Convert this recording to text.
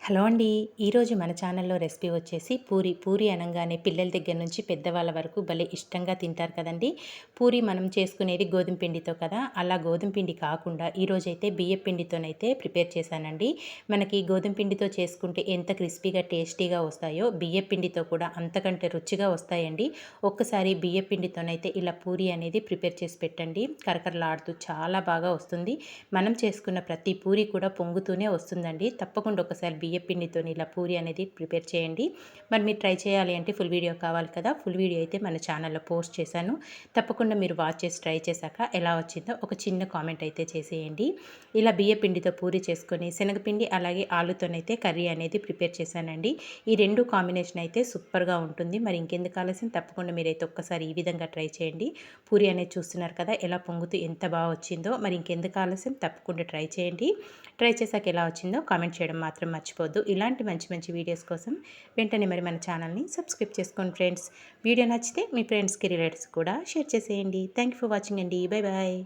Hello అండి. ఈరోజు మన ఛానల్లో రెసిపీ వచ్చేసి పూరి. పూరి అనంగానే పిల్లల దగ్గర నుంచి పెద్దవాళ్ళ వరకు భలే ఇష్టంగా తింటారు కదండీ! పూరి మనం చేసుకునేది గోధుమ పిండితో కదా! అలా గోధుమ పిండి కాకుండా ఈరోజైతే బియ్యపు పిండితోనైతే ప్రిపేర్ చేశానండి. మనకి గోధుమ పిండితో చేసుకుంటే ఎంత క్రిస్పీగా, టేస్టీగా వస్తాయో బియ్యపు పిండితో కూడా అంతకంటే రుచిగా వస్తాయండి. ఒక్కసారి బియ్యపు పిండితోనైతే ఇలా పూరి అనేది ప్రిపేర్ చేసి పెట్టండి. కరకరలాడుతూ చాలా బాగా వస్తుంది. మనం చేసుకున్న ప్రతి పూరి కూడా పొంగుతూనే వస్తుందండి. తప్పకుండా ఒకసారి బియ్యపు పిండితోని ఇలా పూరి అనేది ప్రిపేర్ చేయండి. మరి మీరు ట్రై చేయాలి అంటే ఫుల్ వీడియో కావాలి కదా! ఫుల్ వీడియో అయితే మన ఛానల్లో పోస్ట్ చేశాను. తప్పకుండా మీరు వాచ్ చేసి ట్రై చేశాక ఎలా వచ్చిందో ఒక చిన్న కామెంట్ అయితే చేసేయండి. ఇలా బియ్యపు పిండితో పూరి చేసుకొని శనగపిండి అలాగే ఆలుతోనైతే కర్రీ అనేది ప్రిపేర్ చేశానండి. ఈ 2 కాంబినేషన్ అయితే సూపర్‌గా ఉంటుంది. మరి ఇంకెందుకు ఆలస్యం, తప్పకుండా మీరైతే ఒక్కసారి ఈ విధంగా ట్రై చేయండి. పూరి అనేది చూస్తున్నారు కదా ఎలా పొంగుతూ ఎంత బాగా వచ్చిందో. మరి ఇంకెందుకు ఆలస్యం, తప్పకుండా ట్రై చేయండి. ట్రై చేశాక ఎలా వచ్చిందో కామెంట్ చేయడం మాత్రం మర్చిపోవద్దు. ఇలాంటి మంచి మంచి వీడియోస్ కోసం వెంటనే మరి మన ఛానల్ని సబ్స్క్రైబ్ చేసుకోండి ఫ్రెండ్స్. వీడియో నచ్చితే మీ ఫ్రెండ్స్కి, రిలేటివ్స్ కూడా షేర్ చేసేయండి. థ్యాంక్ యూ ఫర్ వాచింగ్ అండి. Bye bye.